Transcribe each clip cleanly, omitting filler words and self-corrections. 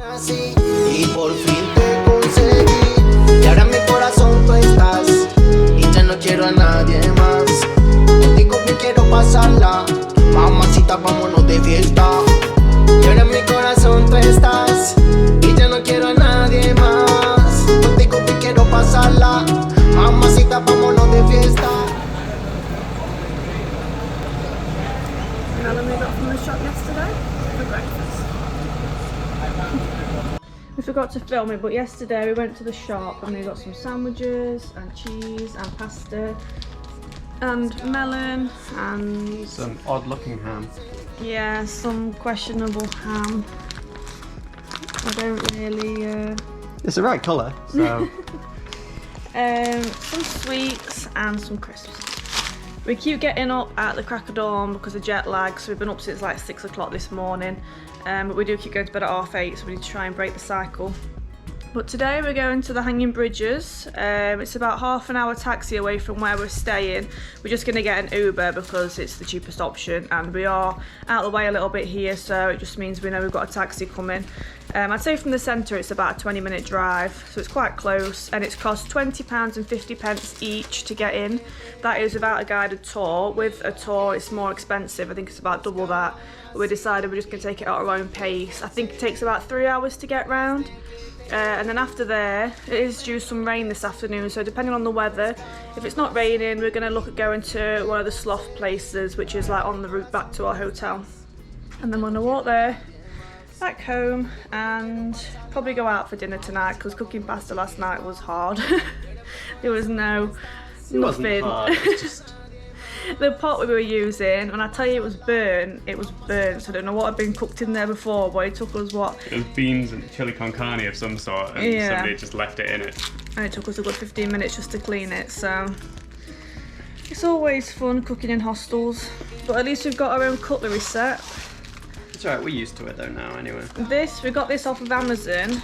Así, y por fin te conseguí, y ahora en mi corazón tú estás, y ya no quiero a nadie más. Contigo me quiero pasarla, mamacita, vámonos de fiesta. Y ahora en mi corazón tú estás, y ya no quiero a nadie más. Contigo me quiero pasarla, mamacita, vámonos de fiesta. Another we got from the shop yesterday for breakfast. We forgot to film it, but yesterday we went to the shop and we got some sandwiches and cheese and pasta and melon and some odd looking ham. Yeah, some questionable ham. I don't really It's the right colour, so some sweets and some crisps. We keep getting up at the crack of dawn because of jet lag, so we've been up since like 6 o'clock this morning, but we do keep going to bed at 8:30, so we need to try and break the cycle. But today we're going to the Hanging Bridges. It's about half an hour taxi away from where we're staying. We're just going to get an Uber because it's the cheapest option, and we are out of the way a little bit here, so it just means we know we've got a taxi coming. I'd say from the centre it's about a 20-minute drive, so it's quite close, and it's cost £20.50 each to get in. That is without a guided tour. With a tour it's more expensive, I think it's about double that. But we decided we're just going to take it at our own pace. I think it takes about 3 hours to get round. And then after there, it is due some rain this afternoon, so depending on the weather, if it's not raining, we're going to look at going to one of the sloth places, which is like on the route back to our hotel. And then we're going to walk there, back home, and probably go out for dinner tonight, because cooking pasta last night was hard. There was nothing. wasn't hard, it was just... The pot we were using, and I tell you it was burnt, so I don't know what had been cooked in there before, but it took us what? It was beans and chili con carne of some sort, and somebody just left it in it. And it took us a good 15 minutes just to clean it, so it's always fun cooking in hostels, but at least we've got our own cutlery set. It's alright, we're used to it though now anyway. We got this off of Amazon,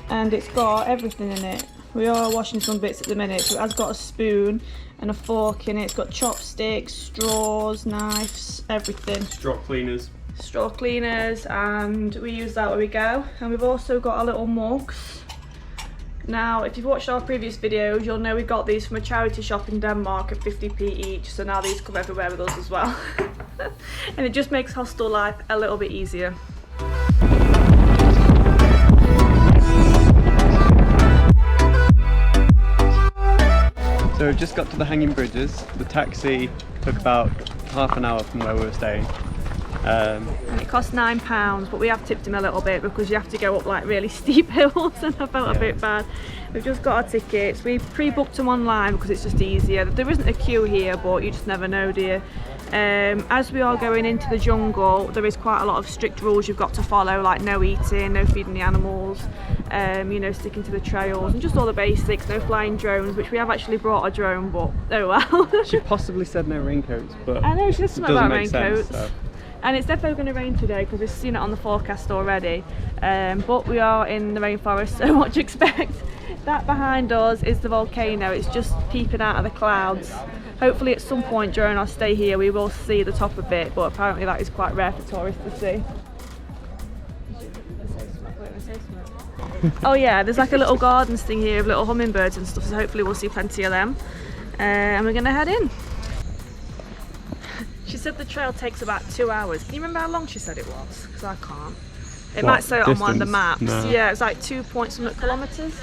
and it's got everything in it. We are washing some bits at the minute, so it has got a spoon and a fork in it. It's got chopsticks, straws, knives, everything. Straw cleaners. Straw cleaners, and we use that where we go. And we've also got our little mugs. Now, if you've watched our previous videos, you'll know we got these from a charity shop in Denmark at 50p each, so now these come everywhere with us as well. And it just makes hostel life a little bit easier. So we've just got to the Hanging Bridges. The taxi took about half an hour from where we were staying. And it cost £9, but we have tipped him a little bit because you have to go up like really steep hills, and I felt a bit bad. We've just got our tickets. We pre-booked them online because it's just easier. There isn't a queue here, but you just never know, do you? As we are going into the jungle, there is quite a lot of strict rules you've got to follow, like no eating, no feeding the animals, you know, sticking to the trails, and just all the basics. No flying drones, which we have actually brought a drone, but oh well. She possibly said no raincoats, but I know she said something about raincoats. Sense, so. And it's definitely going to rain today because we've seen it on the forecast already. But we are in the rainforest, so what do you expect? That behind us is the volcano. It's just peeping out of the clouds. Hopefully at some point during our stay here we will see the top of it, but apparently that is quite rare for tourists to see. Oh yeah, there's like a little gardens thing here of little hummingbirds and stuff, so hopefully we'll see plenty of them. And we're going to head in. She said the trail takes about 2 hours. Can you remember how long she said it was? Because I can't. It might say it on one of the maps. No. Yeah, it's like 2.something kilometres.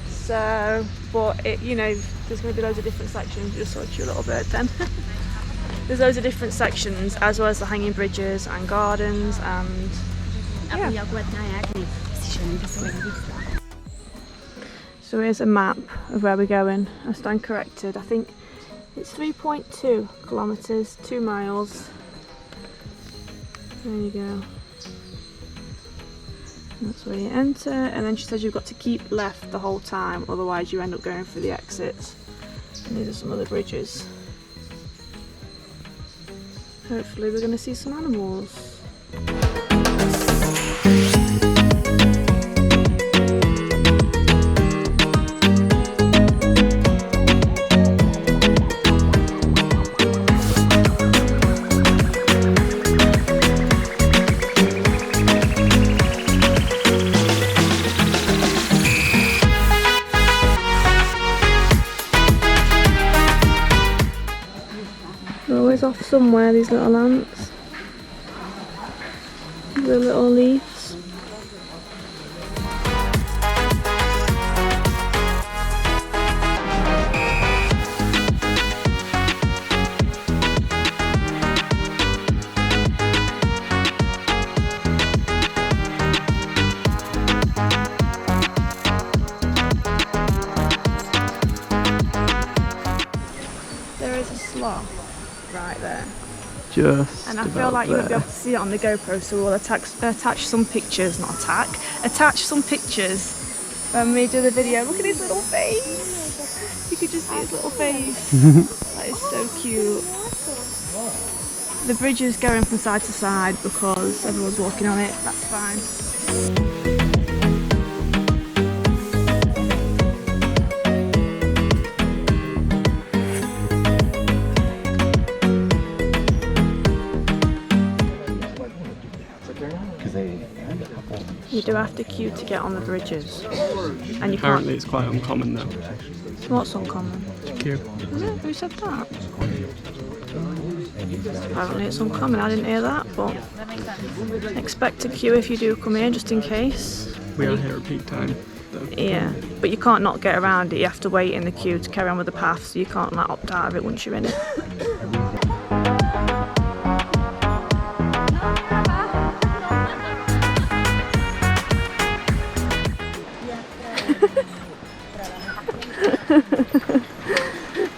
So, but it, you know, there's going to be loads of different sections. Just saw a cute little bird then. There's loads of different sections, as well as the hanging bridges and gardens and yeah. So here's a map of where we're going. I stand corrected. I think it's 3.2 kilometres, 2 miles. There you go. That's where you enter, and then she says you've got to keep left the whole time, otherwise you end up going through the exits. And these are some other bridges. Hopefully we're going to see some animals. comes off somewhere, these little ants. The little leaves. There is a sloth right there. Just And I feel like you won't be able to see it on the GoPro, so we'll attach some pictures, attach some pictures when we do the video. Look at his little face! You could just see his little face. That is so cute. The bridge is going from side to side because everyone's walking on it, that's fine. You do have to queue to get on the bridges. And you Apparently it's quite uncommon though. What's uncommon? To queue. Is it? Who said that? Apparently it's uncommon, I didn't hear that, but expect to queue if you do come here, just in case. We are here at peak time though. Yeah, but you can't not get around it, you have to wait in the queue to carry on with the path, so you can't like opt out of it once you're in it.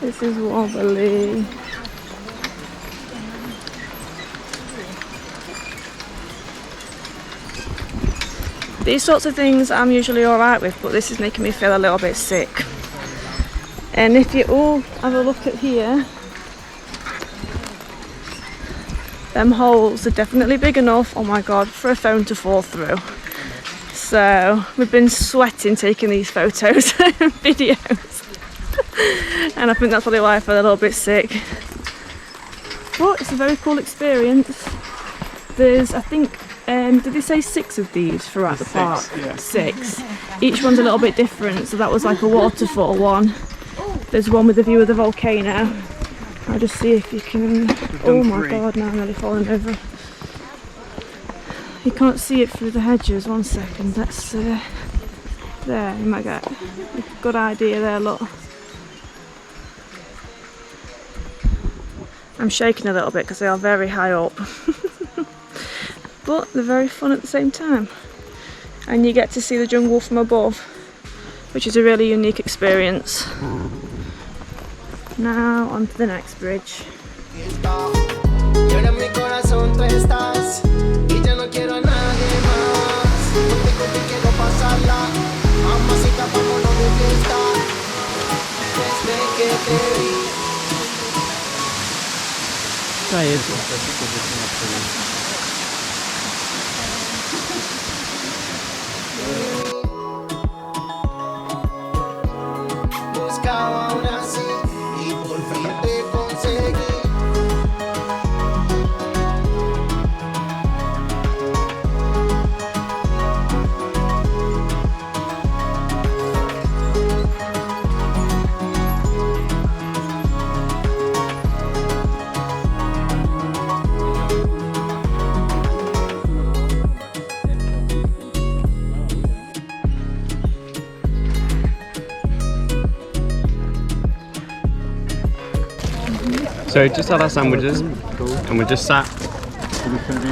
This is wobbly. These sorts of things I'm usually alright with, but this is making me feel a little bit sick. And if you all have a look at here, them holes are definitely big enough, oh my god, for a phone to fall through. So we've been sweating taking these photos and videos. And I think that's probably why I feel a little bit sick. But it's a very cool experience. There's, I think, did they say 6 of these throughout the park? Yeah. 6. Each one's a little bit different. So that was like a waterfall one. There's one with a view of the volcano. I'll just see if you can. Oh my god, now I'm nearly falling over. You can't see it through the hedges. 1 second. Let's there, you might get a good idea there, look. I'm shaking a little bit because they are very high up. But they're very fun at the same time. And you get to see the jungle from above, which is a really unique experience. Now on to the next bridge. Try it. Buscaba una así y por fin te conseguí. So we just had our sandwiches and we're just sat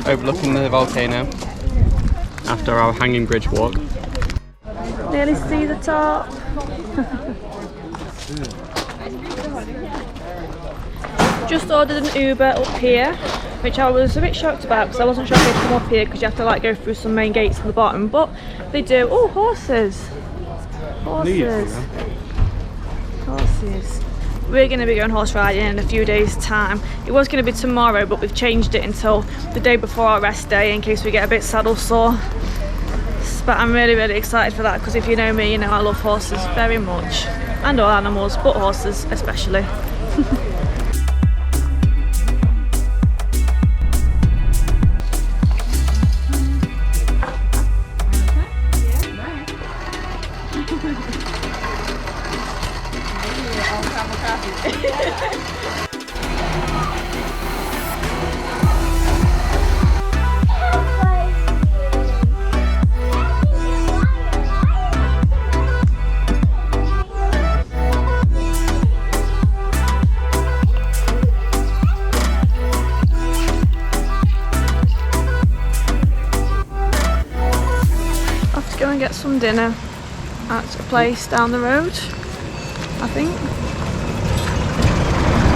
overlooking the volcano after our hanging bridge walk. Nearly see the top. Just ordered an Uber up here, which I was a bit shocked about because I wasn't sure if they'd come up here because you have to like go through some main gates at the bottom, but they do. Oh, horses! Horses! Horses. We're going to be going horse riding in a few days' time. It was going to be tomorrow, but we've changed it until the day before our rest day in case we get a bit saddle sore. But I'm really, really excited for that because if you know me, you know I love horses very much. And all animals, but horses especially. to go and get some dinner at a place down the road, I think.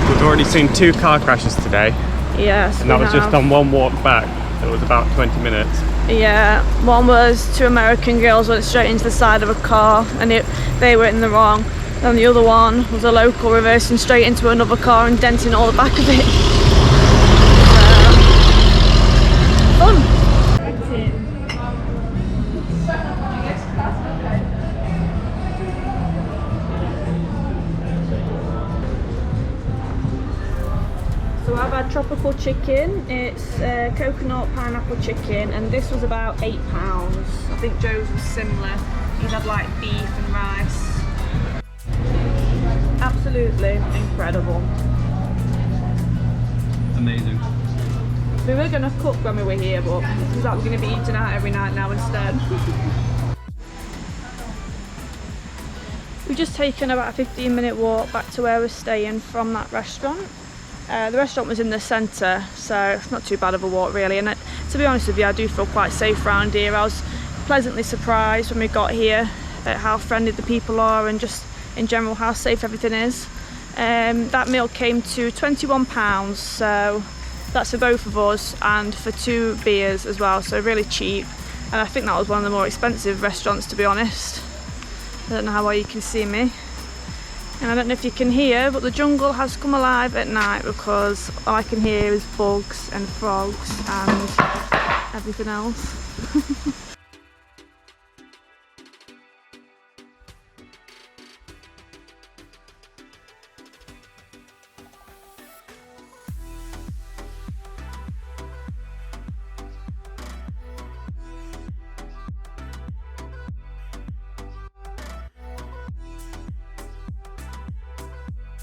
We've already seen 2 car crashes today. Yes, and that was just on one walk back. It was about 20 minutes. Yeah, one was 2 American girls went straight into the side of a car and they were in the wrong. Then the other one was a local reversing straight into another car and denting all the back of it. Fun. So I've had tropical chicken. It's coconut pineapple chicken, and this was about £8. I think Joe's was similar. He'd had like beef and rice. Absolutely incredible. Amazing. We were going to cook when we were here, but it was like we're going to be eating out every night now instead. We've just taken about a 15-minute walk back to where we're staying from that restaurant. The restaurant was in the centre, so it's not too bad of a walk really, and to be honest with you, I do feel quite safe around here. I was pleasantly surprised when we got here at how friendly the people are and just in general how safe everything is. That meal came to £21, so that's for both of us and for 2 beers as well, so really cheap. And I think that was one of the more expensive restaurants, to be honest. I don't know how well you can see me. And I don't know if you can hear, but the jungle has come alive at night because all I can hear is bugs and frogs and everything else.